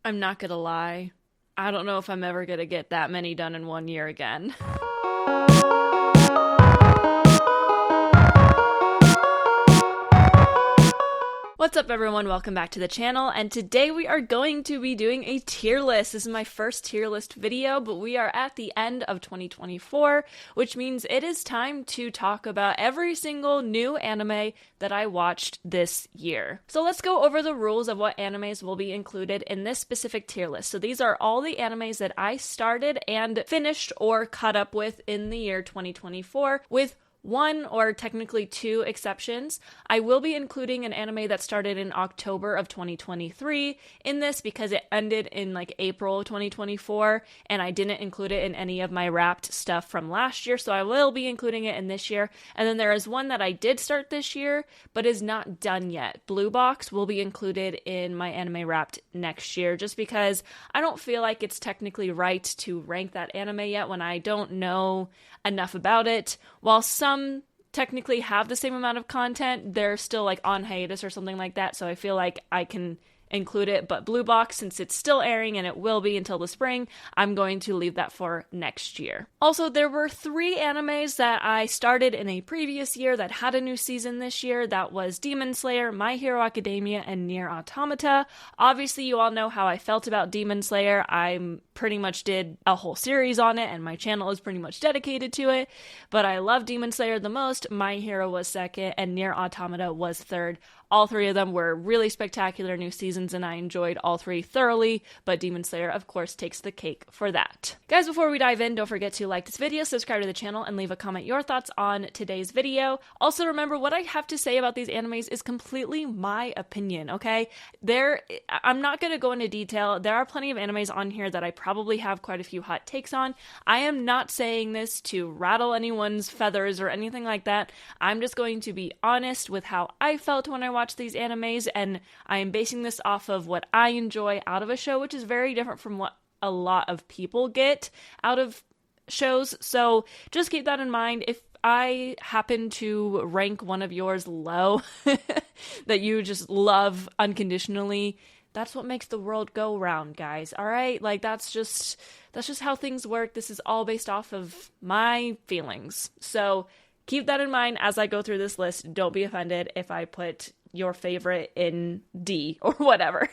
I'm not gonna lie. I don't know if I'm ever gonna get that many done in 1 year again. What's up, everyone? Welcome back to the channel, and today we are going to be doing a tier list. This is my first tier list video, but we are at the end of 2024, which means it is time to talk about every single new anime that I watched this year. So let's go over the rules of what animes will be included in this specific tier list. So these are all the animes that I started and finished or caught up with in the year 2024, with one or technically two exceptions. I will be including an anime that started in October of 2023 in this because it ended in like April 2024 and I didn't include it in any of my wrapped stuff from last year, so I will be including it in this year. And then there is one that I did start this year but is not done yet. Blue Box will be included in my anime wrapped next year just because I don't feel like it's technically right to rank that anime yet when I don't know enough about it. While some technically have the same amount of content, they're still like on hiatus or something like that, so I feel like I can include it. But Blue Box, since it's still airing and it will be until the spring, I'm going to leave that for next year. Also, there were 3 animes that I started in a previous year that had a new season this year. That was Demon Slayer, My Hero Academia, and Nier Automata. Obviously, you all know how I felt about Demon Slayer. I pretty much did a whole series on it and my channel is pretty much dedicated to it, but I love Demon Slayer the most. My Hero was second and Nier Automata was third. All 3 of them were really spectacular new seasons and I enjoyed all 3 thoroughly, but Demon Slayer, of course, takes the cake for that. Guys, before we dive in, don't forget to like this video, subscribe to the channel, and leave a comment your thoughts on today's video. Also, remember, what I have to say about these animes is completely my opinion, okay? I'm not going to go into detail. There are plenty of animes on here that I probably have quite a few hot takes on. I am not saying this to rattle anyone's feathers or anything like that. I'm just going to be honest with how I felt when I watch these animes, and I am basing this off of what I enjoy out of a show, which is very different from what a lot of people get out of shows. So just keep that in mind. If I happen to rank one of yours low that you just love unconditionally, that's what makes the world go round, guys. All right? Like, that's just how things work. This is all based off of my feelings. So keep that in mind as I go through this list. Don't be offended if I put your favorite in D or whatever.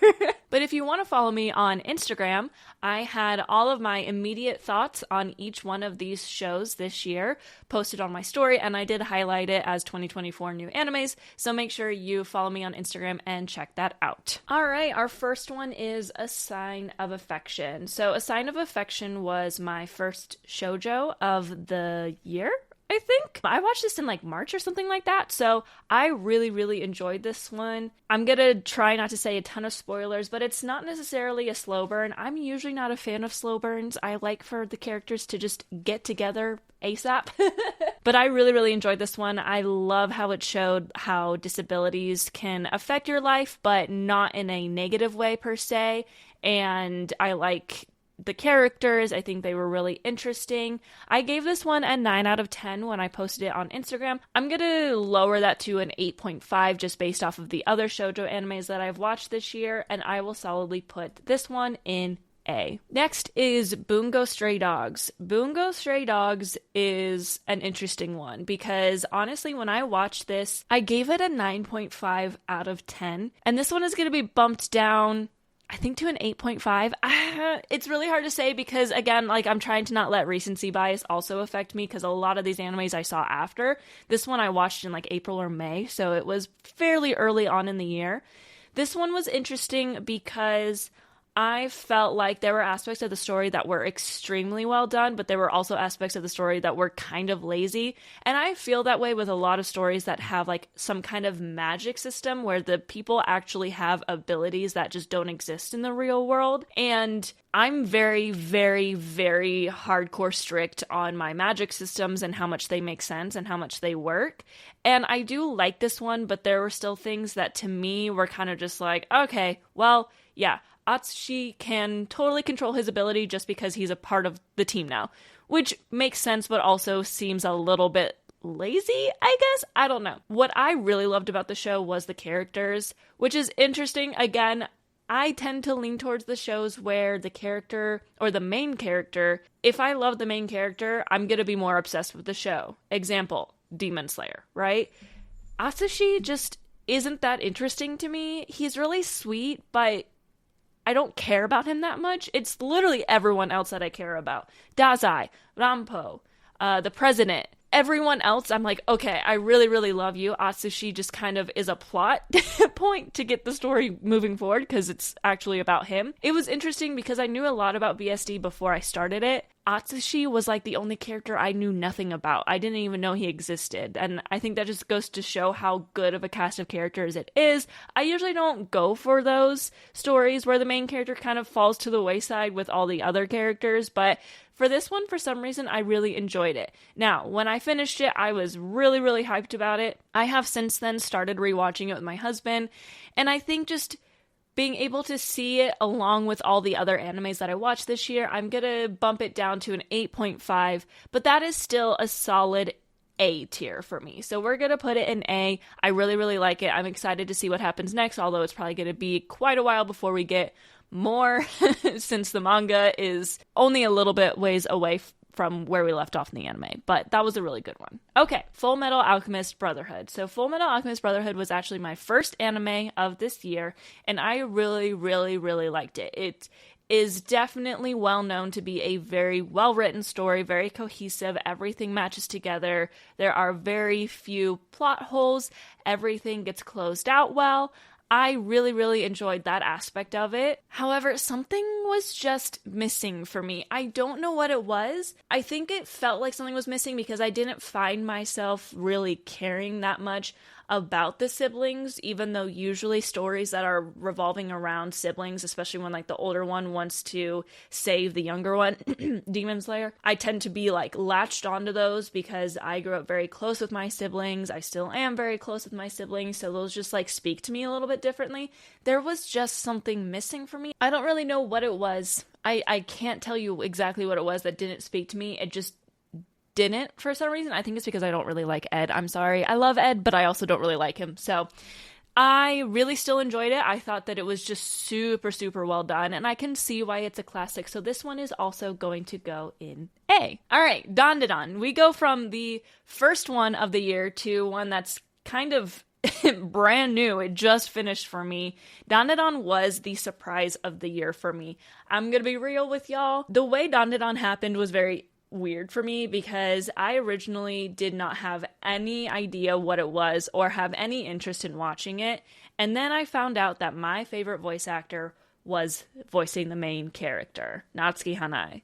But if you want to follow me on Instagram, I had all of my immediate thoughts on each one of these shows this year posted on my story, and I did highlight it as 2024 new animes, so make sure you follow me on Instagram and check that out. All right, our first one is A Sign of Affection. So A Sign of Affection was my first shoujo of the year, I think. I watched this in like March or something like that, so I really enjoyed this one. I'm gonna try not to say a ton of spoilers, but it's not necessarily a slow burn. I'm usually not a fan of slow burns. I like for the characters to just get together ASAP. But I really enjoyed this one. I love how it showed how disabilities can affect your life, but not in a negative way per se, and I like the characters. I think they were really interesting. I gave this one a 9 out of 10 when I posted it on Instagram. I'm gonna lower that to an 8.5 just based off of the other shoujo animes that I've watched this year, and I will solidly put this one in A. Next is Bungo Stray Dogs. Bungo Stray Dogs is an interesting one because honestly, when I watched this, I gave it a 9.5 out of 10, and this one is gonna be bumped down, I think, to an 8.5. It's really hard to say because, again, like, I'm trying to not let recency bias also affect me because a lot of these animes I saw after. This one I watched in like April or May, so it was fairly early on in the year. This one was interesting because I felt like there were aspects of the story that were extremely well done, but there were also aspects of the story that were kind of lazy. And I feel that way with a lot of stories that have like some kind of magic system where the people actually have abilities that just don't exist in the real world. And I'm very hardcore strict on my magic systems and how much they make sense and how much they work. And I do like this one, but there were still things that to me were kind of just like, okay, well, yeah, Atsushi can totally control his ability just because he's a part of the team now, which makes sense, but also seems a little bit lazy, I guess? I don't know. What I really loved about the show was the characters, which is interesting. Again, I tend to lean towards the shows where the character or the main character, if I love the main character, I'm going to be more obsessed with the show. Example, Demon Slayer, right? Atsushi just isn't that interesting to me. He's really sweet, but I don't care about him that much. It's literally everyone else that I care about. Dazai, Rampo, the president, everyone else, I'm like, okay, I really, really love you. Atsushi just kind of is a plot point to get the story moving forward because it's actually about him. It was interesting because I knew a lot about BSD before I started it. Atsushi was like the only character I knew nothing about. I didn't even know he existed. And I think that just goes to show how good of a cast of characters it is. I usually don't go for those stories where the main character kind of falls to the wayside with all the other characters, but for this one, for some reason, I really enjoyed it. Now, when I finished it, I was really, really hyped about it. I have since then started rewatching it with my husband, and I think just being able to see it along with all the other animes that I watched this year, I'm gonna bump it down to an 8.5, but that is still a solid A tier for me. So we're gonna put it in A. I really, really like it. I'm excited to see what happens next, although it's probably gonna be quite a while before we get more since the manga is only a little bit ways away from where we left off in the anime, but that was a really good one. Okay, Fullmetal Alchemist Brotherhood. So Fullmetal Alchemist Brotherhood was actually my first anime of this year, and I really, really, really liked it. It is definitely well known to be a very well-written story, very cohesive, everything matches together, there are very few plot holes, everything gets closed out well. I really, really enjoyed that aspect of it. However, something was just missing for me. I don't know what it was. I think it felt like something was missing because I didn't find myself really caring that much about the siblings, even though usually stories that are revolving around siblings, especially when like the older one wants to save the younger one, Demon Slayer, I tend to be like latched onto those because I grew up very close with my siblings. I still am very close with my siblings, so those just like speak to me a little bit differently. There was just something missing for me. I don't really know what it was. I can't tell you exactly what it was that didn't speak to me. It just didn't for some reason. I think it's because I don't really like Ed. I'm sorry. I love Ed, but I also don't really like him. So I really still enjoyed it. I thought that it was just super, super well done, and I can see why it's a classic. So this one is also going to go in A. All right, Dandadan. We go from the first one of the year to one that's kind of brand new. It just finished for me. Dandadan was the surprise of the year for me. I'm gonna be real with y'all. The way Dandadan happened was very weird for me because I originally did not have any idea what it was or have any interest in watching it. And then I found out that my favorite voice actor was voicing the main character, Natsuki Hanai.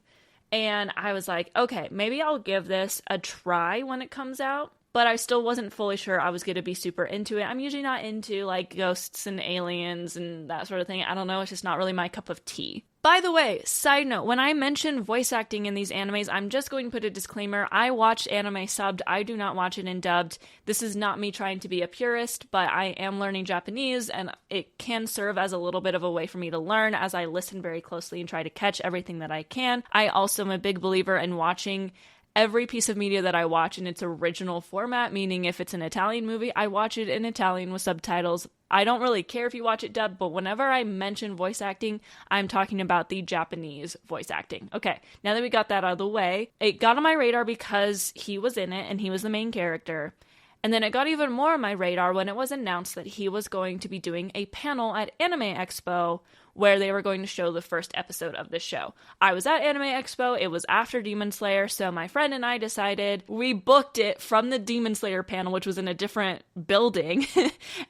And I was like, okay, maybe I'll give this a try when it comes out. But I still wasn't fully sure I was going to be super into it. I'm usually not into like ghosts and aliens and that sort of thing. I don't know, it's just not really my cup of tea. By the way, side note, when I mention voice acting in these animes, I'm just going to put a disclaimer. I watch anime subbed. I do not watch it in dubbed. This is not me trying to be a purist, but I am learning Japanese, and it can serve as a little bit of a way for me to learn as I listen very closely and try to catch everything that I can. I also am a big believer in watching every piece of media that I watch in its original format, meaning if it's an Italian movie, I watch it in Italian with subtitles. I don't really care if you watch it dubbed, but whenever I mention voice acting, I'm talking about the Japanese voice acting. Okay, now that we got that out of the way, it got on my radar because he was in it and he was the main character. And then it got even more on my radar when it was announced that he was going to be doing a panel at Anime Expo where they were going to show the first episode of the show. I was at Anime Expo, it was after Demon Slayer, so my friend and I decided, we booked it from the Demon Slayer panel, which was in a different building,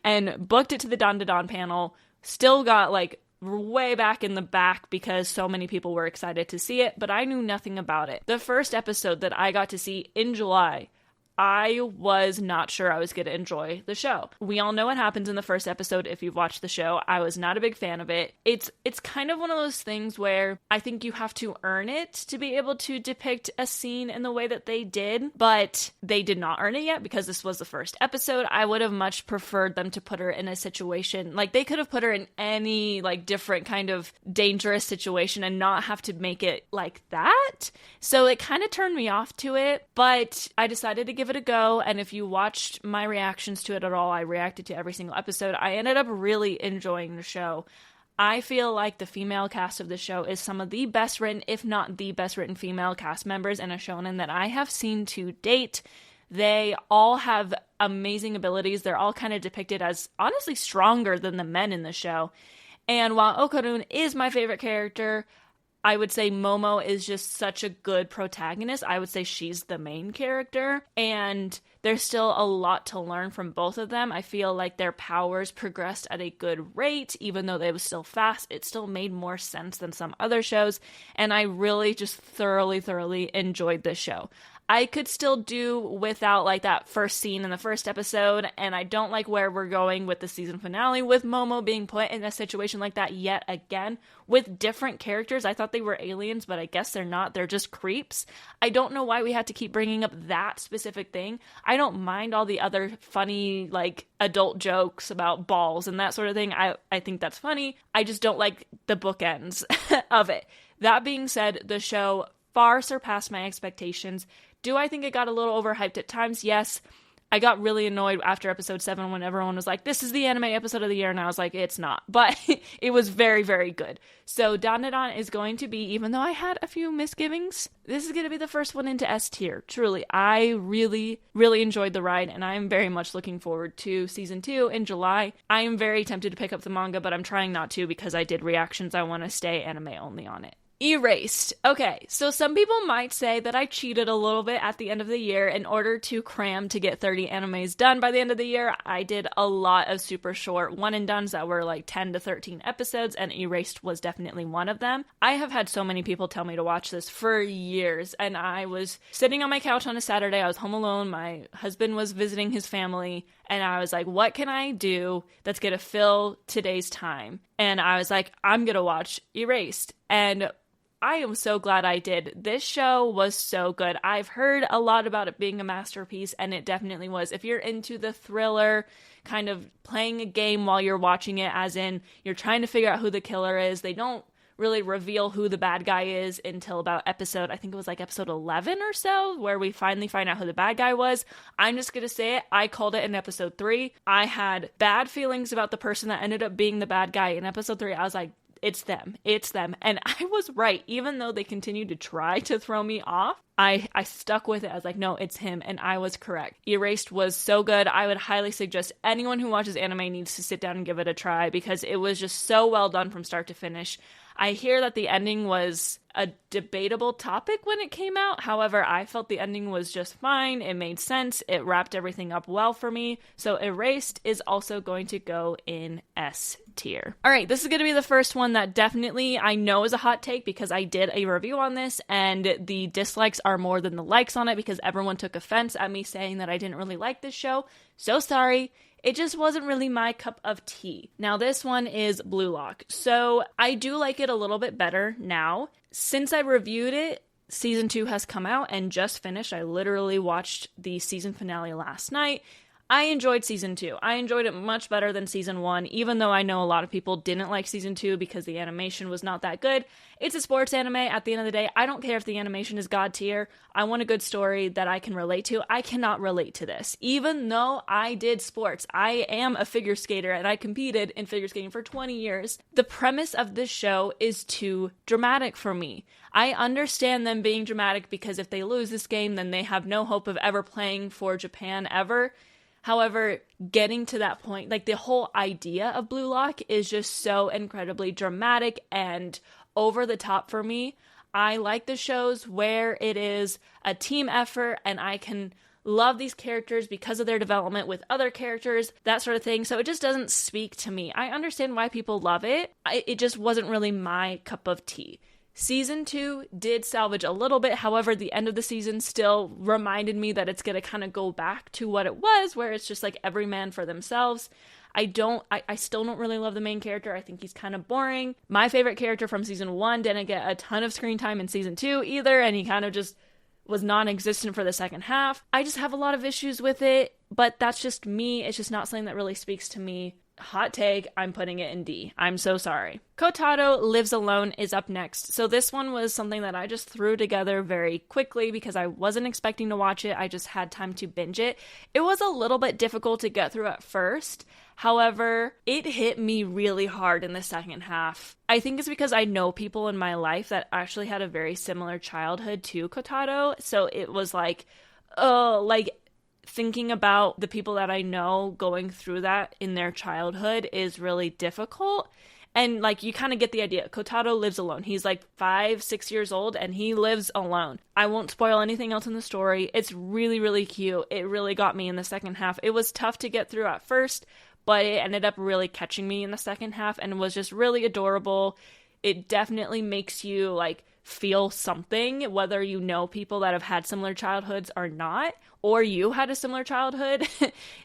and booked it to the Dandadan panel, still got like way back in the back because so many people were excited to see it, but I knew nothing about it. The first episode that I got to see in July, I was not sure I was going to enjoy the show. We all know what happens in the first episode if you've watched the show. I was not a big fan of it. It's kind of one of those things where I think you have to earn it to be able to depict a scene in the way that they did, but they did not earn it yet because this was the first episode. I would have much preferred them to put her in a situation, like they could have put her in any like different kind of dangerous situation and not have to make it like that. So it kind of turned me off to it, but I decided to give it a go, and if you watched my reactions to it at all, I reacted to every single episode. I ended up really enjoying the show. I feel like the female cast of the show is some of the best written, if not the best written female cast members in a shonen that I have seen to date. They all have amazing abilities. They're all kind of depicted as honestly stronger than the men in the show. And while Okarun is my favorite character, I would say Momo is just such a good protagonist. I would say she's the main character, and there's still a lot to learn from both of them. I feel like their powers progressed at a good rate, even though they was still fast. It still made more sense than some other shows, and I really just thoroughly enjoyed this show. I could still do without like that first scene in the first episode, and I don't like where we're going with the season finale with Momo being put in a situation like that yet again with different characters. I thought they were aliens, but I guess they're not. They're just creeps. I don't know why we had to keep bringing up that specific thing. I don't mind all the other funny like adult jokes about balls and that sort of thing. I think that's funny. I just don't like the bookends of it. That being said, the show far surpassed my expectations. Do I think it got a little overhyped at times? Yes. I got really annoyed after episode 7 when everyone was like, this is the anime episode of the year, and I was like, it's not. But it was very good. So Dandadan is going to be, even though I had a few misgivings, this is going to be the first one into S tier. Truly, I really enjoyed the ride, and I am very much looking forward to season 2 in July. I am very tempted to pick up the manga, but I'm trying not to because I did reactions. I want to stay anime only on it. Erased. Okay, so some people might say that I cheated a little bit at the end of the year in order to cram to get 30 animes done by the end of the year. I did a lot of super short one and dones that were like 10 to 13 episodes, and Erased was definitely one of them. I have had so many people tell me to watch this for years, and I was sitting on my couch on a Saturday. I was home alone. My husband was visiting his family, and I was like, what can I do that's going to fill today's time? And I was like, I'm going to watch Erased. And I am so glad I did. This show was so good. I've heard a lot about it being a masterpiece, and it definitely was. If you're into the thriller, kind of playing a game while you're watching it, as in you're trying to figure out who the killer is, they don't really reveal who the bad guy is until about episode, I think it was like episode 11 or so, where we finally find out who the bad guy was. I'm just gonna say it, I called it in episode 3. I had bad feelings about the person that ended up being the bad guy in episode 3. I was like, it's them. And I was right. Even though they continued to try to throw me off, I stuck with it. I was like, no, it's him. And I was correct. Erased was so good. I would highly suggest anyone who watches anime needs to sit down and give it a try because it was just so well done from start to finish. I hear that the ending was a debatable topic when it came out. However, I felt the ending was just fine. It made sense. It wrapped everything up well for me. So Erased is also going to go in S tier. All right, this is going to be the first one that definitely I know is a hot take because I did a review on this and the dislikes are more than the likes on it because everyone took offense at me saying that I didn't really like this show. So sorry. It just wasn't really my cup of tea. Now this one is Blue Lock. So I do like it a little bit better now. Since I reviewed it, season 2 has come out and just finished. I literally watched the season finale last night. I enjoyed season 2. I enjoyed it much better than season 1, even though I know a lot of people didn't like season 2 because the animation was not that good. It's a sports anime. At the end of the day, I don't care if the animation is god tier. I want a good story that I can relate to. I cannot relate to this. Even though I did sports, I am a figure skater and I competed in figure skating for 20 years. The premise of this show is too dramatic for me. I understand them being dramatic because if they lose this game, then they have no hope of ever playing for Japan ever. However, getting to that point, like the whole idea of Blue Lock is just so incredibly dramatic and over the top for me. I like the shows where it is a team effort and I can love these characters because of their development with other characters, that sort of thing. So it just doesn't speak to me. I understand why people love it. It just wasn't really my cup of tea. Season 2 did salvage a little bit. However, the end of the season still reminded me that it's going to kind of go back to what it was, where it's just like every man for themselves. I still don't really love the main character. I think he's kind of boring. My favorite character from season 1 didn't get a ton of screen time in season 2 either, and he kind of just was non-existent for the second half. I just have a lot of issues with it, but that's just me. It's just not something that really speaks to me. hot take, I'm putting it in D. I'm so sorry. Kotaro Lives Alone is up next. So this one was something that I just threw together very quickly because I wasn't expecting to watch it. I just had time to binge it. It was a little bit difficult to get through at first. However, it hit me really hard in the second half. I think it's because I know people in my life that actually had a very similar childhood to Kotaro. So it was like, oh, like thinking about the people that I know going through that in their childhood is really difficult. And like, you kind of get the idea. Kotaro lives alone. He's like 5-6 years old and he lives alone. I won't spoil anything else in the story. It's really, really cute. It really got me in the second half. It was tough to get through at first, but it ended up really catching me in the second half and was just really adorable. It definitely makes you like feel something, whether you know people that have had similar childhoods or not, or you had a similar childhood.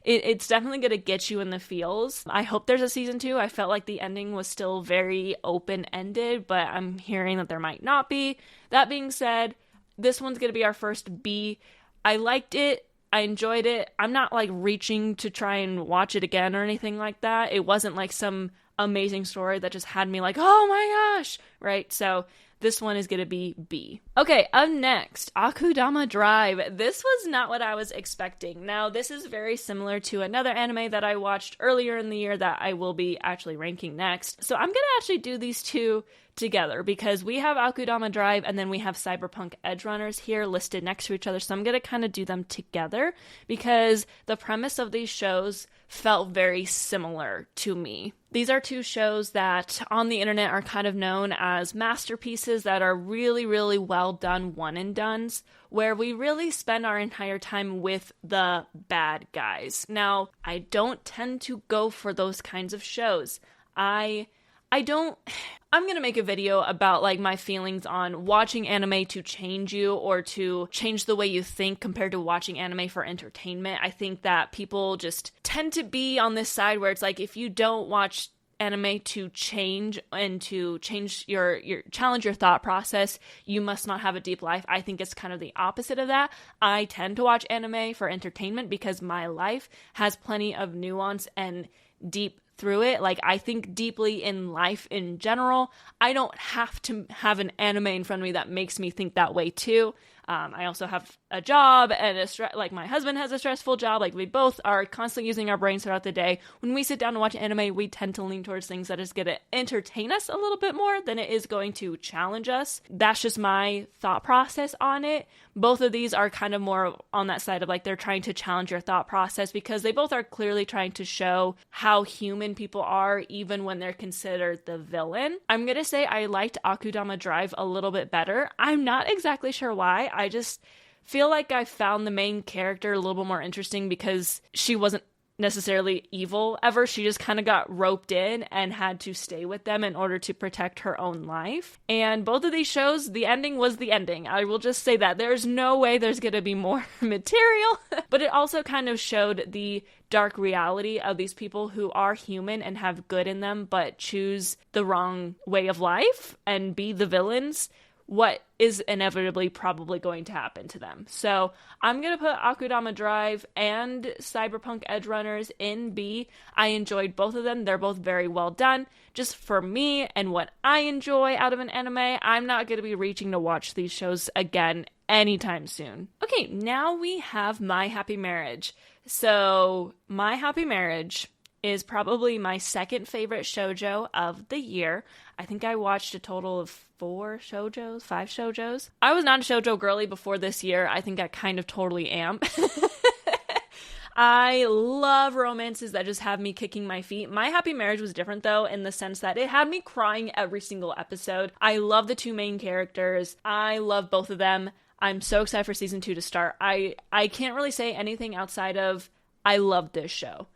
It's definitely going to get you in the feels. I hope there's a season 2. I felt like the ending was still very open-ended, but I'm hearing that there might not be. That being said, this one's going to be our first B. I liked it. I enjoyed it. I'm not like reaching to try and watch it again or anything like that. It wasn't like some amazing story that just had me like, oh my gosh, right? So this one is going to be B. Okay, up next, Akudama Drive. This was not what I was expecting. Now, this is very similar to another anime that I watched earlier in the year that I will be actually ranking next. So I'm going to actually do these two together because we have Akudama Drive and then we have Cyberpunk Edgerunners here listed next to each other. So I'm going to kind of do them together because the premise of these shows felt very similar to me. These are two shows that on the internet are kind of known as masterpieces that are really, really well done one and dones, where we really spend our entire time with the bad guys. Now, I don't tend to go for those kinds of shows. I'm going to make a video about like my feelings on watching anime to change you or to change the way you think compared to watching anime for entertainment. I think that people just tend to be on this side where it's like, if you don't watch anime to change and to change your challenge your thought process, you must not have a deep life. I think it's kind of the opposite of that. I tend to watch anime for entertainment because my life has plenty of nuance and deep through it. Like, I think deeply in life in general. I don't have to have an anime in front of me that makes me think that way too. I also have a job and like my husband has a stressful job. Like, we both are constantly using our brains throughout the day. When we sit down to watch anime, we tend to lean towards things that is going to entertain us a little bit more than it is going to challenge us. That's just my thought process on it. Both of these are kind of more on that side of like they're trying to challenge your thought process because they both are clearly trying to show how human people are even when they're considered the villain. I'm going to say I liked Akudama Drive a little bit better. I'm not exactly sure why. I just feel like I found the main character a little bit more interesting because she wasn't necessarily evil ever. She just kind of got roped in and had to stay with them in order to protect her own life. And both of these shows, the ending was the ending. I will just say that. There's no way there's going to be more material. But it also kind of showed the dark reality of these people who are human and have good in them, but choose the wrong way of life and be the villains. What is inevitably probably going to happen to them. So I'm going to put Akudama Drive and Cyberpunk Edgerunners in B. I enjoyed both of them. They're both very well done. Just for me and what I enjoy out of an anime, I'm not going to be reaching to watch these shows again anytime soon. Okay, now we have My Happy Marriage. So My Happy Marriage is probably my second favorite shoujo of the year. I think I watched a total of 5 shoujos. I was not a shoujo girly before this year. I think I kind of totally am. I love romances that just have me kicking my feet. My Happy Marriage was different though, in the sense that it had me crying every single episode. I love the two main characters. I love both of them. I'm so excited for season 2 to start. I can't really say anything outside of I love this show.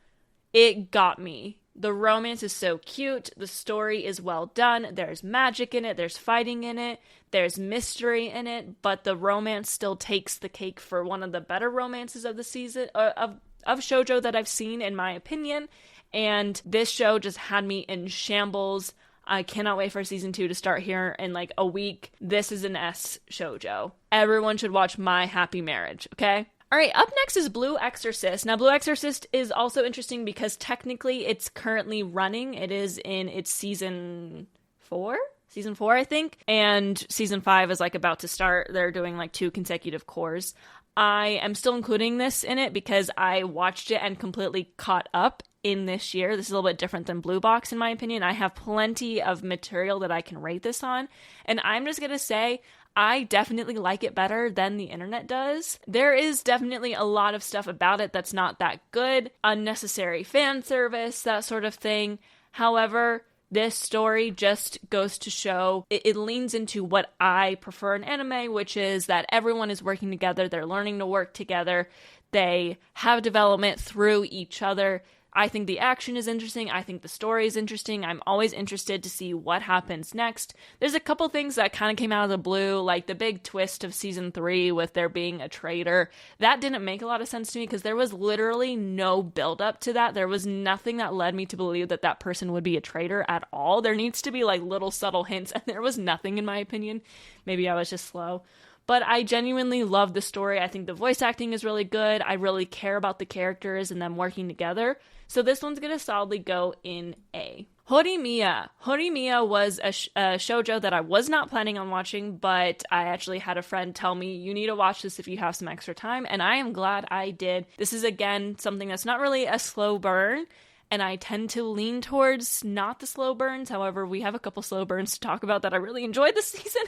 It got me. The romance is so cute. The story is well done. There's magic in it. There's fighting in it. There's mystery in it. But the romance still takes the cake for one of the better romances of the season of shoujo that I've seen, in my opinion. And this show just had me in shambles. I cannot wait for season 2 to start here in like a week. This is an S shoujo. Everyone should watch My Happy Marriage, okay? All right, up next is Blue Exorcist. Now, Blue Exorcist is also interesting because technically it's currently running. It is in its season 4? Season 4, I think. And season 5 is like about to start. They're doing like 2 consecutive cours. I am still including this in it because I watched it and completely caught up in this year. This is a little bit different than Blue Box, in my opinion. I have plenty of material that I can rate this on. And I'm just going to say, I definitely like it better than the internet does. There is definitely a lot of stuff about it that's not that good. Unnecessary fan service, that sort of thing. However, this story just goes to show, it leans into what I prefer in anime, which is that everyone is working together, they're learning to work together, they have development through each other. I think the action is interesting, I think the story is interesting, I'm always interested to see what happens next. There's a couple things that kind of came out of the blue, like the big twist of season 3 with there being a traitor. That didn't make a lot of sense to me because there was literally no build up to that. There was nothing that led me to believe that that person would be a traitor at all. There needs to be like little subtle hints, and there was nothing, in my opinion. Maybe I was just slow. But I genuinely love the story. I think the voice acting is really good. I really care about the characters and them working together. So this one's going to solidly go in A. Horimiya. Horimiya was a shoujo that I was not planning on watching, but I actually had a friend tell me, you need to watch this if you have some extra time, and I am glad I did. This is, again, something that's not really a slow burn, and I tend to lean towards not the slow burns. However, we have a couple slow burns to talk about that I really enjoyed this season.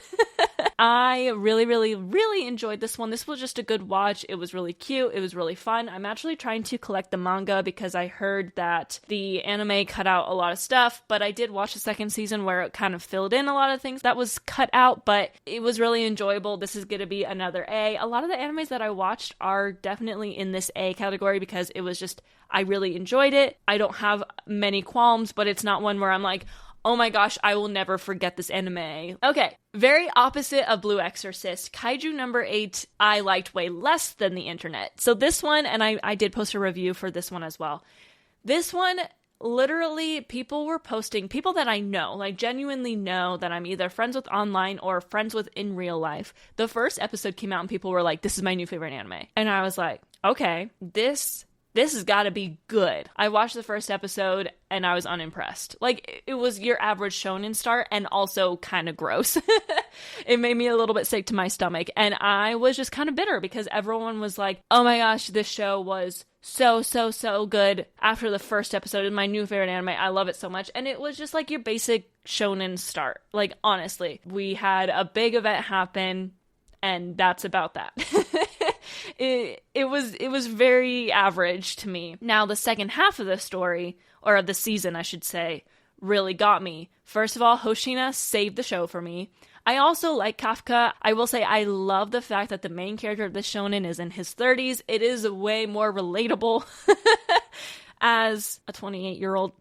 I really, really, really enjoyed this one. This was just a good watch. It was really cute. It was really fun. I'm actually trying to collect the manga because I heard that the anime cut out a lot of stuff, but I did watch the second season where it kind of filled in a lot of things that was cut out, but it was really enjoyable. This is going to be another A. A lot of the animes that I watched are definitely in this A category because it was just, I really enjoyed it. I don't have many qualms, but it's not one where I'm like, oh my gosh, I will never forget this anime. Okay, very opposite of Blue Exorcist. Kaiju number 8, I liked way less than the internet. So this one, and I did post a review for this one as well. This one, literally, people were posting, people that I know, like genuinely know that I'm either friends with online or friends with in real life. The first episode came out and people were like, this is my new favorite anime. And I was like, okay, this has got to be good. I watched the first episode and I was unimpressed. Like, it was your average shonen start and also kind of gross. It made me a little bit sick to my stomach. And I was just kind of bitter because everyone was like, oh my gosh, this show was so good after the first episode. It's my new favorite anime. I love it so much. And it was just like your basic shonen start. Like, honestly, we had a big event happen and that's about that. It was very average to me. Now, the second half of the story, or of the season, I should say, really got me. First of all, Hoshina saved the show for me. I also like Kafka. I will say I love the fact that the main character of this shonen is in his 30s. It is way more relatable as a 28-year-old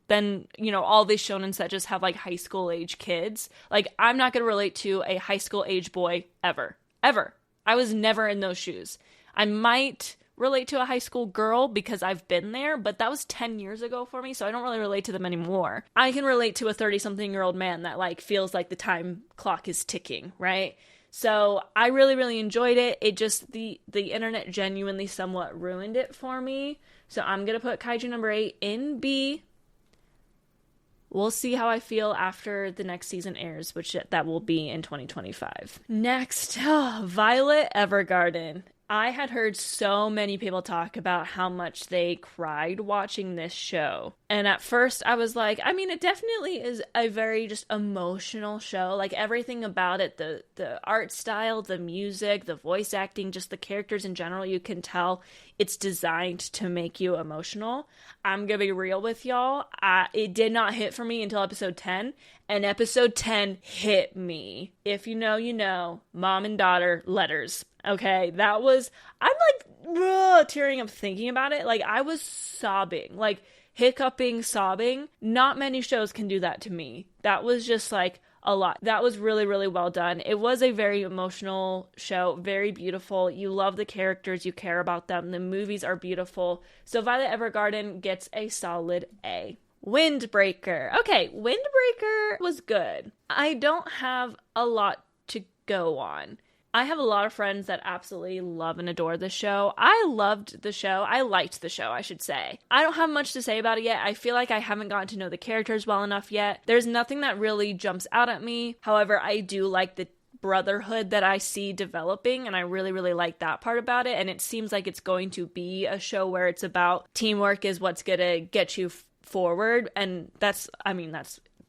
than, you know, all these shonens that just have like high school age kids. Like, I'm not going to relate to a high school age boy ever. I was never in those shoes. I might relate to a high school girl because I've been there, but that was 10 years ago for me, so I don't really relate to them anymore. I can relate to a 30-something-year-old man that, like, feels like the time clock is ticking, right? So I really, really enjoyed it. It just, the internet genuinely somewhat ruined it for me. So I'm going to put Kaiju number 8 in B. We'll see how I feel after the next season airs, which that will be in 2025. Next, Violet Evergarden. I had heard so many people talk about how much they cried watching this show. And at first I was like, I mean, it definitely is a very just emotional show. Like, everything about it, the art style, the music, the voice acting, just the characters in general, you can tell it's designed to make you emotional. I'm gonna be real with y'all. It did not hit for me until episode 10. And episode 10 hit me. If you know, you know. Mom and daughter letters. Okay, that was, I'm like tearing up thinking about it. Like, I was sobbing, like hiccuping, sobbing. Not many shows can do that to me. That was just like a lot. That was really, really well done. It was a very emotional show, very beautiful. You love the characters, you care about them. The movies are beautiful. So Violet Evergarden gets a solid A. Windbreaker. Okay, Windbreaker was good. I don't have a lot to go on. I have a lot of friends that absolutely love and adore the show. I loved the show. I liked the show, I should say. I don't have much to say about it yet. I feel like I haven't gotten to know the characters well enough yet. There's nothing that really jumps out at me. However, I do like the brotherhood that I see developing, and I really, really like that part about it. And it seems like it's going to be a show where it's about teamwork is what's gonna get you forward, and that's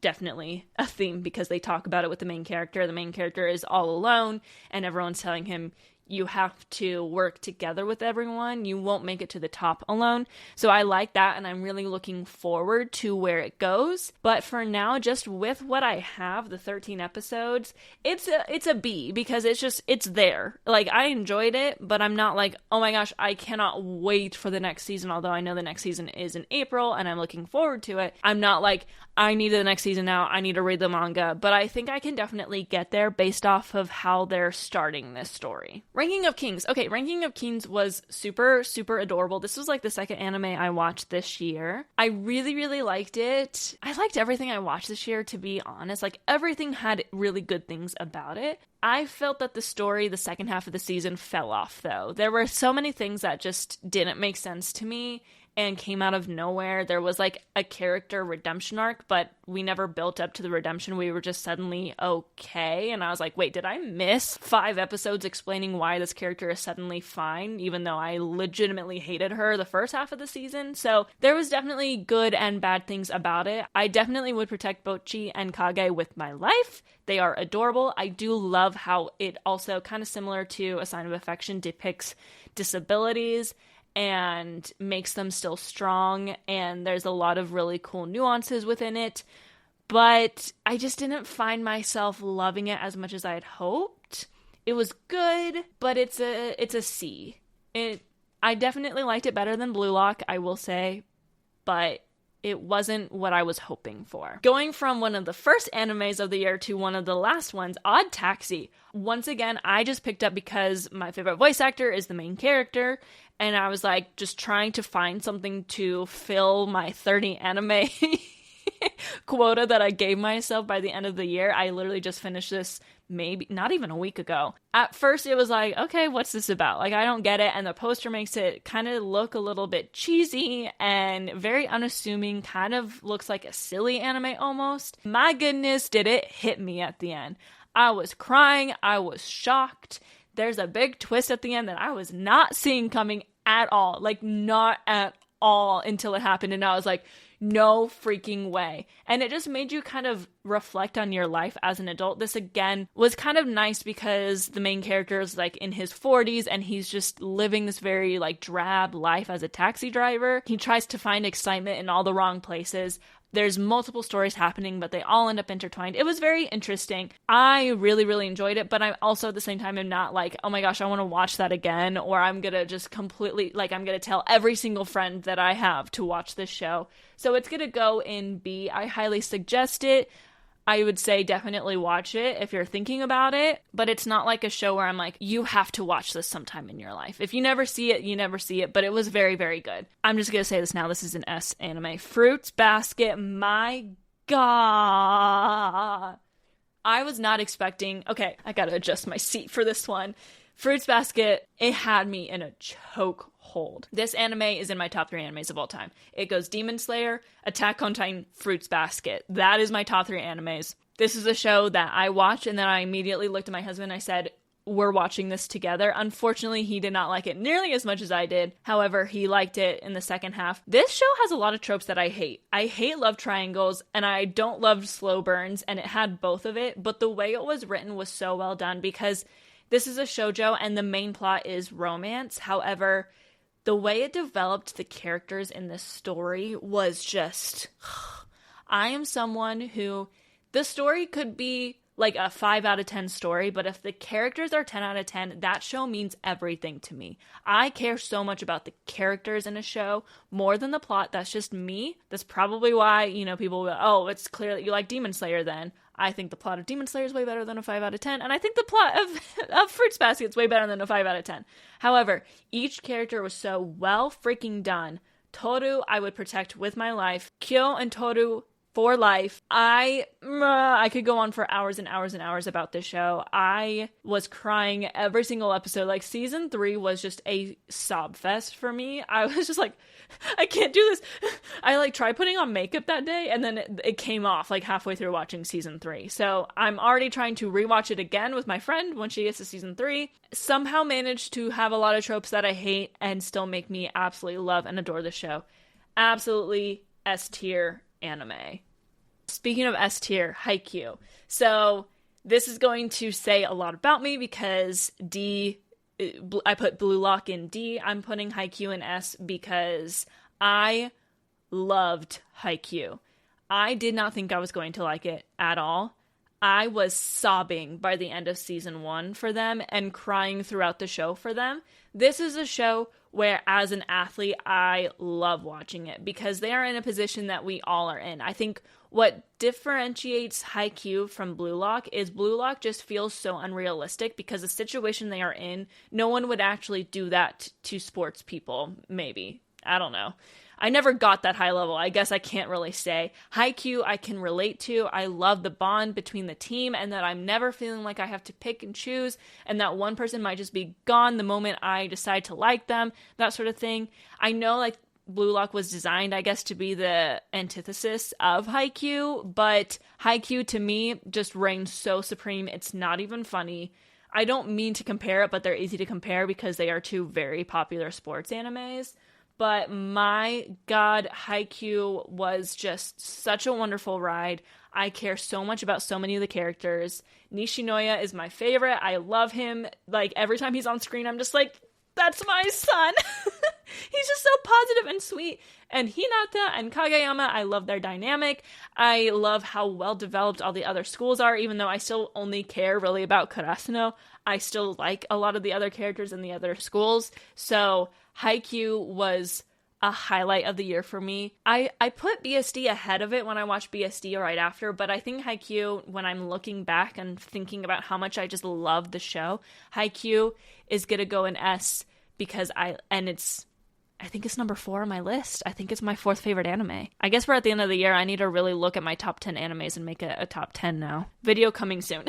definitely a theme because they talk about it with the main character. The main character is all alone, and everyone's telling him, you have to work together with everyone. You won't make it to the top alone. So I like that, and I'm really looking forward to where it goes. But for now, just with what I have, the 13 episodes, it's a B because it's there. Like, I enjoyed it, but I'm not like, oh my gosh, I cannot wait for the next season, although I know the next season is in April, and I'm looking forward to it. I'm not like, I need the next season now, I need to read the manga, but I think I can definitely get there based off of how they're starting this story. Ranking of Kings. Okay, Ranking of Kings was super, super adorable. This was like the second anime I watched this year. I really, really liked it. I liked everything I watched this year, to be honest. Like, everything had really good things about it. I felt that the story, the second half of the season, fell off, though. There were so many things that just didn't make sense to me and came out of nowhere. There was like a character redemption arc, but we never built up to the redemption. We were just suddenly okay. And I was like, wait, did I miss 5 episodes explaining why this character is suddenly fine, even though I legitimately hated her the first half of the season? So there was definitely good and bad things about it. I definitely would protect Bocchi and Kage with my life. They are adorable. I do love how it also, kind of similar to A Sign of Affection, depicts disabilities and makes them still strong, and there's a lot of really cool nuances within it, but I just didn't find myself loving it as much as I had hoped. It was good, but it's a C. I definitely liked it better than Blue Lock, I will say, but it wasn't what I was hoping for. Going from one of the first animes of the year to one of the last ones, Odd Taxi. Once again, I just picked up because my favorite voice actor is the main character, and I was like just trying to find something to fill my 30 anime quota that I gave myself by the end of the year. I literally just finished this maybe not even a week ago. At first it was like, okay, what's this about? Like, I don't get it. And the poster makes it kind of look a little bit cheesy and very unassuming, kind of looks like a silly anime almost. My goodness, did it hit me at the end. I was crying. I was shocked. There's a big twist at the end that I was not seeing coming at all. Like, not at all until it happened. And I was like, no freaking way. And it just made you kind of reflect on your life as an adult. This, again, was kind of nice because the main character is like in his 40s and he's just living this very like drab life as a taxi driver. He tries to find excitement in all the wrong places. There's multiple stories happening, but they all end up intertwined. It was very interesting. I really, really enjoyed it, but I also at the same time am not like, oh my gosh, I want to watch that again, or I'm going to just completely, like, I'm going to tell every single friend that I have to watch this show. So it's going to go in B. I highly suggest it. I would say definitely watch it if you're thinking about it, but it's not like a show where I'm like, you have to watch this sometime in your life. If you never see it, you never see it, but it was very, very good. I'm just going to say this now. This is an S anime. Fruits Basket, my God. I was not expecting, okay, I got to adjust my seat for this one. Fruits Basket, it had me in a chokehold. This anime is in my top 3 animes of all time. It goes Demon Slayer, Attack on Titan, Fruits Basket. That is my top 3 animes. This is a show that I watched, and then I immediately looked at my husband and I said, we're watching this together. Unfortunately, he did not like it nearly as much as I did. However, he liked it in the second half. This show has a lot of tropes that I hate. I hate love triangles, and I don't love slow burns, and it had both of it, but the way it was written was so well done because this is a shoujo and the main plot is romance. However, the way it developed the characters in this story was just... I am someone who... The story could be like a 5 out of 10 story, but if the characters are 10 out of 10, that show means everything to me. I care so much about the characters in a show more than the plot. That's just me. That's probably why, people will go, oh, it's clear that you like Demon Slayer then. I think the plot of Demon Slayer is way better than a 5 out of 10, and I think the plot of Fruits Basket is way better than a 5 out of 10. However, each character was so well freaking done. Toru, I would protect with my life. Kyo and Toru, for life. I could go on for hours and hours and hours about this show. I was crying every single episode. Like, season 3 was just a sob fest for me. I was just like, I can't do this. I like tried putting on makeup that day, and then it came off like halfway through watching season 3. So I'm already trying to rewatch it again with my friend when she gets to season 3. Somehow managed to have a lot of tropes that I hate and still make me absolutely love and adore the show. Absolutely S tier anime. Speaking of S tier, Haikyuu. So this is going to say a lot about me because I put Blue Lock in D. I'm putting Haikyuu in S because I loved Haikyuu. I did not think I was going to like it at all. I was sobbing by the end of season 1 for them and crying throughout the show for them. This is a show where, as an athlete, I love watching it because they are in a position that we all are in. I think what differentiates Haikyuu from Blue Lock is Blue Lock just feels so unrealistic because the situation they are in, no one would actually do that to sports people, maybe. I don't know. I never got that high level. I guess I can't really say. Haikyuu I can relate to. I love the bond between the team and that I'm never feeling like I have to pick and choose and that one person might just be gone the moment I decide to like them, that sort of thing. I know like Blue Lock was designed, I guess, to be the antithesis of Haikyuu, but Haikyuu to me just reigns so supreme. It's not even funny. I don't mean to compare it, but they're easy to compare because they are two very popular sports animes. But my God, Haikyuu was just such a wonderful ride. I care so much about so many of the characters. Nishinoya is my favorite. I love him. Like, every time he's on screen, I'm just like, that's my son. He's just so positive and sweet. And Hinata and Kageyama, I love their dynamic. I love how well developed all the other schools are, even though I still only care really about Karasuno. I still like a lot of the other characters in the other schools. So Haikyuu was a highlight of the year for me. I put BSD ahead of it when I watched BSD right after, but I think Haikyuu, when I'm looking back and thinking about how much I just love the show, Haikyuu is gonna go in S because I think it's number 4 on my list. I think it's my 4th favorite anime. I guess we're at the end of the year. I need to really look at my top 10 animes and make a top 10 now. Video coming soon.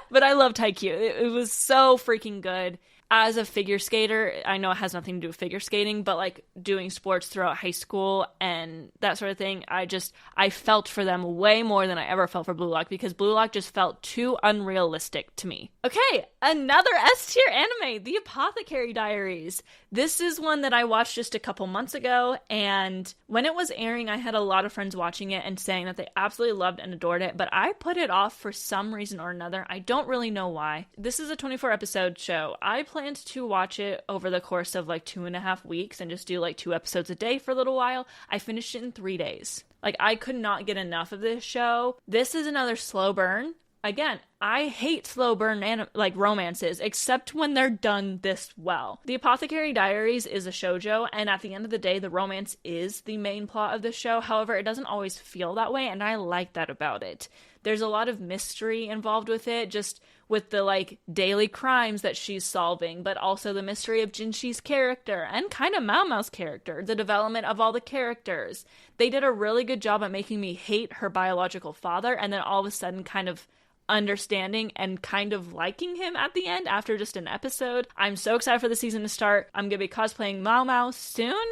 But I loved Haikyuu. It was so freaking good. As a figure skater, I know it has nothing to do with figure skating, but like doing sports throughout high school and that sort of thing, I felt for them way more than I ever felt for Blue Lock because Blue Lock just felt too unrealistic to me. Okay, another S tier anime, The Apothecary Diaries. This is one that I watched just a couple months ago, and when it was airing, I had a lot of friends watching it and saying that they absolutely loved and adored it, but I put it off for some reason or another. I don't really know why. This is a 24 episode show. I planned to watch it over the course of like 2.5 weeks and just do like 2 episodes a day for a little while. I finished it in 3 days. Like, I could not get enough of this show. This is another slow burn. Again, I hate slow burn romances, except when they're done this well. The Apothecary Diaries is a shoujo, and at the end of the day, the romance is the main plot of the show. However, it doesn't always feel that way, and I like that about it. There's a lot of mystery involved with it, just with the like daily crimes that she's solving, but also the mystery of Jinshi's character and kind of Mao Mao's character, the development of all the characters. They did a really good job at making me hate her biological father, and then all of a sudden kind of understanding and kind of liking him at the end after just an episode. I'm so excited for the season to start. I'm gonna be cosplaying Mao Mao soon.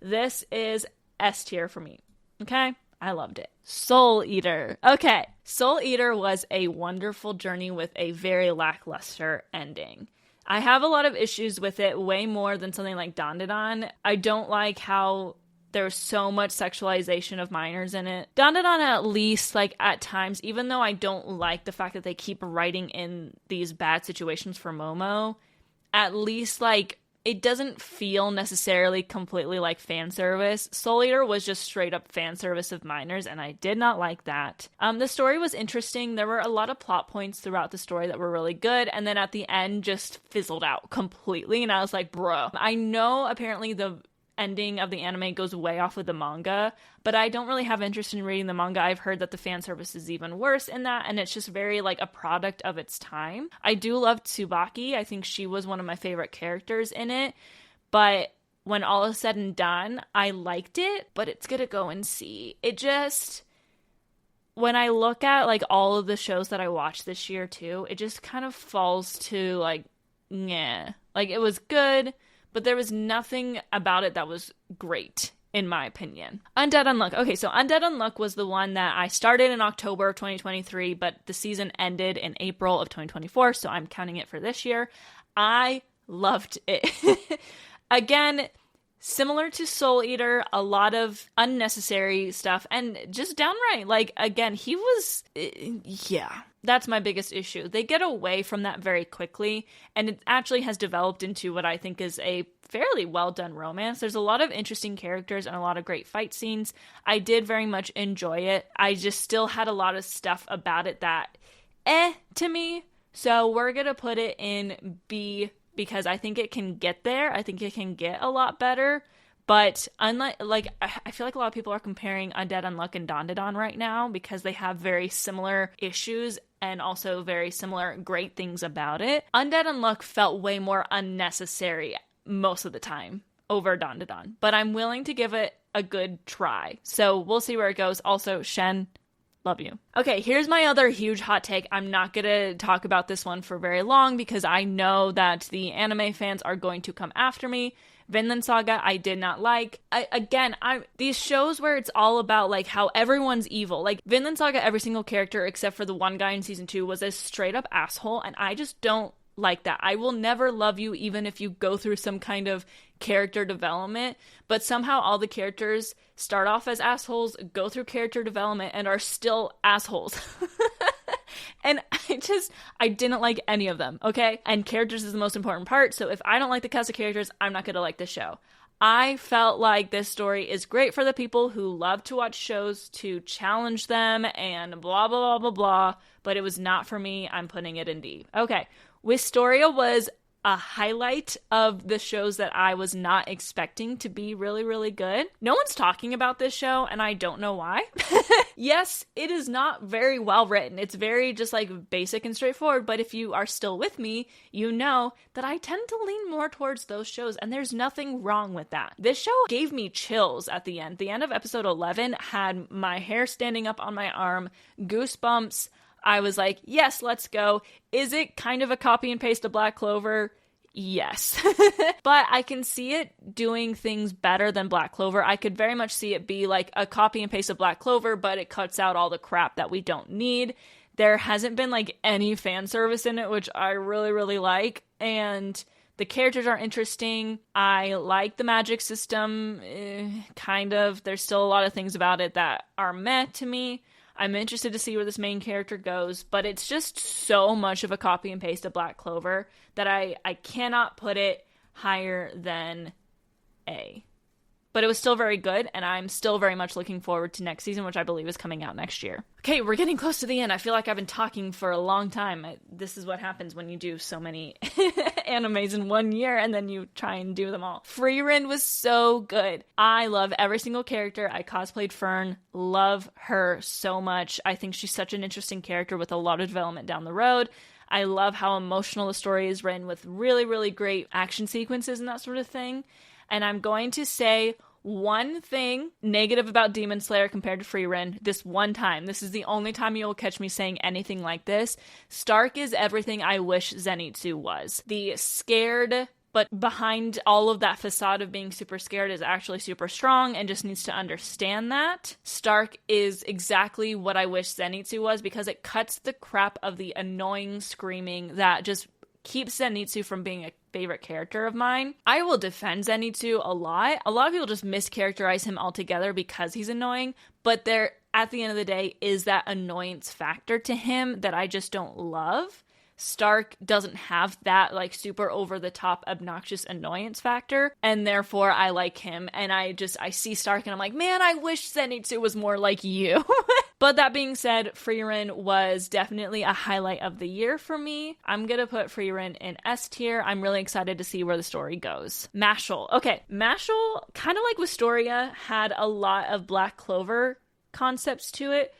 This is S tier for me. Okay? I loved it. Soul Eater. Okay. Soul Eater was a wonderful journey with a very lackluster ending. I have a lot of issues with it, way more than something like Dandadan. I don't like how there's so much sexualization of minors in it. Dandadan, at least, like, at times, even though I don't like the fact that they keep writing in these bad situations for Momo, at least, like, it doesn't feel necessarily completely like fan service. Soul Eater was just straight up fan service of minors, and I did not like that. The story was interesting. There were a lot of plot points throughout the story that were really good, and then at the end just fizzled out completely, and I was like, bro. I know apparently the ending of the anime goes way off with the manga, but I don't really have interest in reading the manga. I've heard that the fan service is even worse in that, and it's just very like a product of its time. I do love Tsubaki. I think she was one of my favorite characters in it, but when all is said and done, I liked it, but it's gonna go and see. when I look at like all of the shows that I watched this year too, it just kind of falls to like, yeah, like it was good, but there was nothing about it that was great, in my opinion. Undead Unluck. Okay, so Undead Unluck was the one that I started in October of 2023, but the season ended in April of 2024, so I'm counting it for this year. I loved it. Again, similar to Soul Eater, a lot of unnecessary stuff, and just downright, like, again, he was, yeah, that's my biggest issue. They get away from that very quickly, and it actually has developed into what I think is a fairly well done romance. There's a lot of interesting characters and a lot of great fight scenes. I did very much enjoy it. I just still had a lot of stuff about it that, to me. So we're gonna put it in B, because I think it can get there. I think it can get a lot better. But unlike, like, I feel like a lot of people are comparing Undead Unluck and Dandadan right now because they have very similar issues and also very similar great things about it. Undead Unluck felt way more unnecessary most of the time over Dandadan, but I'm willing to give it a good try. So we'll see where it goes. Also, Shen, love you. Okay, here's my other huge hot take. I'm not gonna talk about this one for very long because I know that the anime fans are going to come after me. Vinland Saga, I did not like. These shows where it's all about like how everyone's evil. Like Vinland Saga, every single character except for the one guy in season 2 was a straight up asshole, and I just don't like that. I will never love you even if you go through some kind of character development, but somehow all the characters start off as assholes, go through character development, and are still assholes. And I didn't like any of them, okay? And characters is the most important part, so if I don't like the cast of characters, I'm not gonna like the show. I felt like this story is great for the people who love to watch shows to challenge them and blah, blah, blah, blah, blah, but it was not for me. I'm putting it in D. Okay, Wistoria was a highlight of the shows that I was not expecting to be really, really good. No one's talking about this show, and I don't know why. Yes, it is not very well written. It's very just like basic and straightforward, but if you are still with me, you know that I tend to lean more towards those shows, and there's nothing wrong with that. This show gave me chills at the end. The end of episode 11 had my hair standing up on my arm, goosebumps. I was like, yes, let's go. Is it kind of a copy and paste of Black Clover? Yes. But I can see it doing things better than Black Clover. I could very much see it be like a copy and paste of Black Clover, but it cuts out all the crap that we don't need. There hasn't been like any fan service in it, which I really, really like. And the characters are interesting. I like the magic system, kind of. There's still a lot of things about it that are meh to me. I'm interested to see where this main character goes, but it's just so much of a copy and paste of Black Clover that I cannot put it higher than A. But it was still very good, and I'm still very much looking forward to next season, which I believe is coming out next year. Okay, we're getting close to the end. I feel like I've been talking for a long time. This is what happens when you do so many animes in 1 year, and then you try and do them all. Frieren was so good. I love every single character. I cosplayed Fern. Love her so much. I think she's such an interesting character with a lot of development down the road. I love how emotional the story is written with really, really great action sequences and that sort of thing. And I'm going to say one thing negative about Demon Slayer compared to Frieren this one time. This is the only time you will catch me saying anything like this. Stark is everything I wish Zenitsu was. The scared, but behind all of that facade of being super scared is actually super strong and just needs to understand that. Stark is exactly what I wish Zenitsu was because it cuts the crap of the annoying screaming that just keeps Zenitsu from being a favorite character of mine. I will defend Zenitsu a lot. A lot of people just mischaracterize him altogether because he's annoying, but there, at the end of the day, is that annoyance factor to him that I just don't love. Stark doesn't have that like super over the top obnoxious annoyance factor, and therefore I like him, and I see Stark and I'm like, man, I wish Zenitsu was more like you. But that being said, Frieren was definitely a highlight of the year for me. I'm gonna put Frieren in S tier. I'm really excited to see where the story goes. Mashle. Okay, Mashle, kind of like Wistoria, had a lot of Black Clover concepts to it,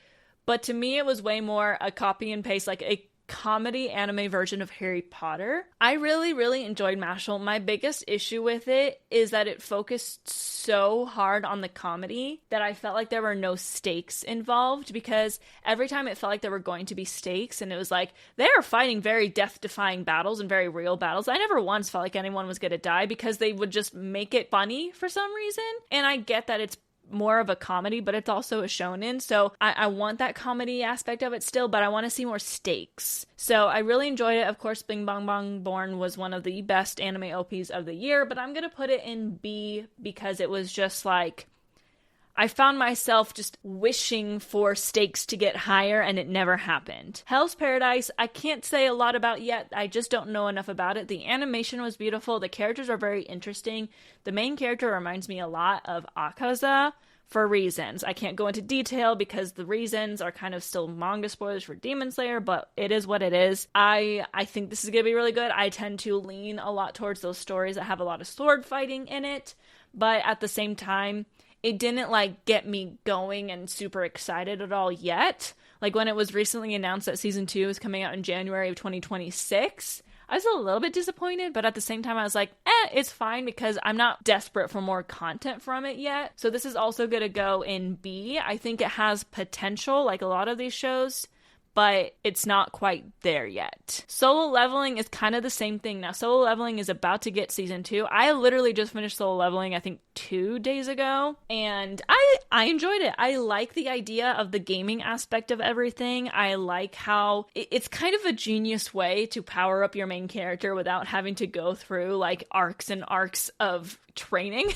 but to me it was way more a copy and paste, like a comedy anime version of Harry Potter. I really, really enjoyed Mashle. My biggest issue with it is that it focused so hard on the comedy that I felt like there were no stakes involved, because every time it felt like there were going to be stakes and it was like, they are fighting very death-defying battles and very real battles. I never once felt like anyone was going to die, because they would just make it funny for some reason. And I get that it's more of a comedy, but it's also a shonen, so I want that comedy aspect of it still, but I want to see more stakes. So I really enjoyed it. Of course, Bing Bong Bong Born was one of the best anime OPs of the year, but I'm gonna put it in B because it was just like, I found myself just wishing for stakes to get higher, and it never happened. Hell's Paradise, I can't say a lot about yet. I just don't know enough about it. The animation was beautiful. The characters are very interesting. The main character reminds me a lot of Akaza for reasons. I can't go into detail because the reasons are kind of still manga spoilers for Demon Slayer, but it is what it is. I think this is going to be really good. I tend to lean a lot towards those stories that have a lot of sword fighting in it, but at the same time, it didn't like get me going and super excited at all yet. Like when it was recently announced that season 2 is coming out in January of 2026, I was a little bit disappointed, but at the same time I was like, it's fine because I'm not desperate for more content from it yet. So this is also going to go in B. I think it has potential like a lot of these shows, but it's not quite there yet. Solo Leveling is kind of the same thing. Now, Solo Leveling is about to get season 2. I literally just finished Solo Leveling, I think 2 days ago, and I enjoyed it. I like the idea of the gaming aspect of everything. I like how it's kind of a genius way to power up your main character without having to go through like arcs and arcs of training.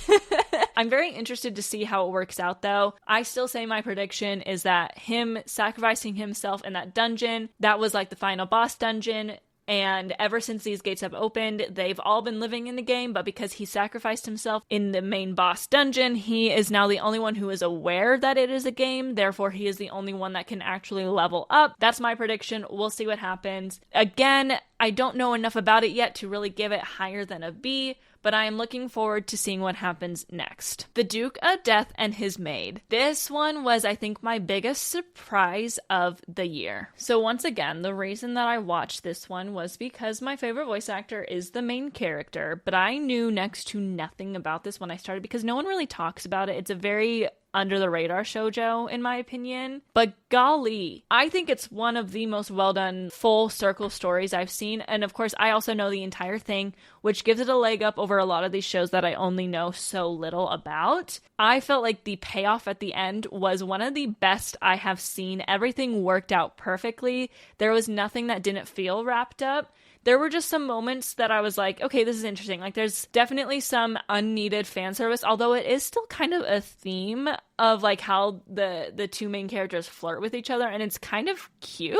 I'm very interested to see how it works out though. I still say my prediction is that him sacrificing himself in that dungeon, that was like the final boss dungeon. And ever since these gates have opened, they've all been living in the game, but because he sacrificed himself in the main boss dungeon, he is now the only one who is aware that it is a game. Therefore, he is the only one that can actually level up. That's my prediction. We'll see what happens. Again, I don't know enough about it yet to really give it higher than a B, but I am looking forward to seeing what happens next. The Duke of Death and His Maid. This one was, I think, my biggest surprise of the year. So once again, the reason that I watched this one was because my favorite voice actor is the main character, but I knew next to nothing about this when I started because no one really talks about it. It's a very under the radar shoujo in my opinion, but golly, I think it's one of the most well done full circle stories I've seen. And of course I also know the entire thing, which gives it a leg up over a lot of these shows that I only know so little about. I felt like the payoff at the end was one of the best I have seen. Everything worked out perfectly. There was nothing that didn't feel wrapped up. There were just some moments that I was like, okay, this is interesting. Like, there's definitely some unneeded fan service, although it is still kind of a theme of, like, how the two main characters flirt with each other, and it's kind of cute.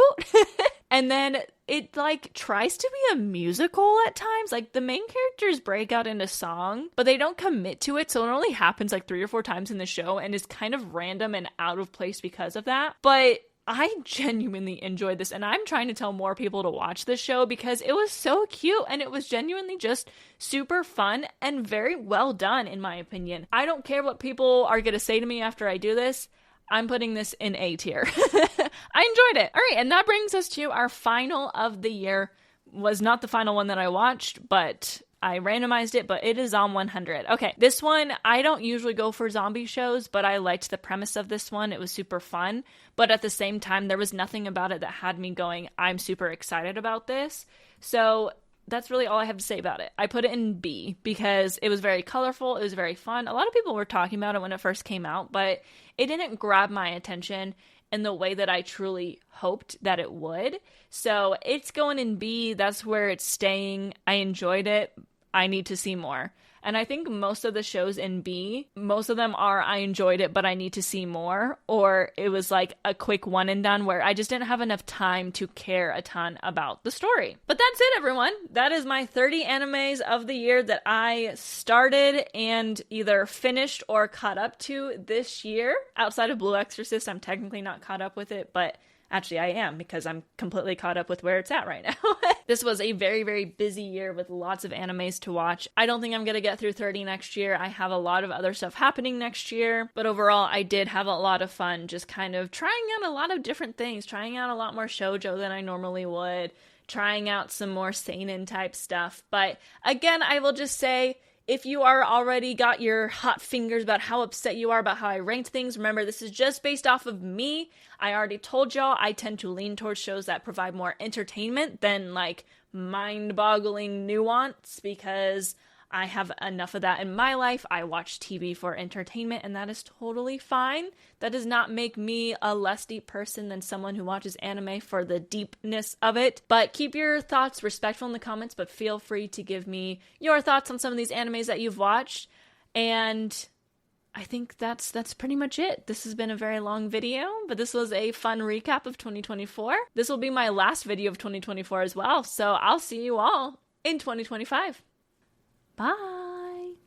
And then it, like, tries to be a musical at times. Like, the main characters break out into song, but they don't commit to it, so it only happens, like, 3 or 4 times in the show, and is kind of random and out of place because of that. But I genuinely enjoyed this, and I'm trying to tell more people to watch this show because it was so cute and it was genuinely just super fun and very well done in my opinion. I don't care what people are going to say to me after I do this. I'm putting this in A tier. I enjoyed it. All right, and that brings us to our final of the year. Was not the final one that I watched, but I randomized it, but it is on 100. Okay, this one, I don't usually go for zombie shows, but I liked the premise of this one. It was super fun, but at the same time, there was nothing about it that had me going, I'm super excited about this. So that's really all I have to say about it. I put it in B because it was very colorful. It was very fun. A lot of people were talking about it when it first came out, but it didn't grab my attention in the way that I truly hoped that it would. So it's going in B. That's where it's staying. I enjoyed it. I need to see more. And I think most of the shows in B, most of them are I enjoyed it, but I need to see more. Or it was like a quick one and done where I just didn't have enough time to care a ton about the story. But that's it, everyone. That is my 30 animes of the year that I started and either finished or caught up to this year. Outside of Blue Exorcist, I'm technically not caught up with it, but Actually, I am, because I'm completely caught up with where it's at right now. This was a very, very busy year with lots of animes to watch. I don't think I'm going to get through 30 next year. I have a lot of other stuff happening next year. But overall, I did have a lot of fun just kind of trying out a lot of different things, trying out a lot more shoujo than I normally would, trying out some more seinen type stuff. But again, I will just say, if you are already got your hot fingers about how upset you are about how I ranked things, remember, this is just based off of me. I already told y'all I tend to lean towards shows that provide more entertainment than like mind-boggling nuance, because I have enough of that in my life. I watch TV for entertainment, and that is totally fine. That does not make me a less deep person than someone who watches anime for the deepness of it. But keep your thoughts respectful in the comments, but feel free to give me your thoughts on some of these animes that you've watched. And I think that's pretty much it. This has been a very long video, but this was a fun recap of 2024. This will be my last video of 2024 as well, so I'll see you all in 2025. Bye!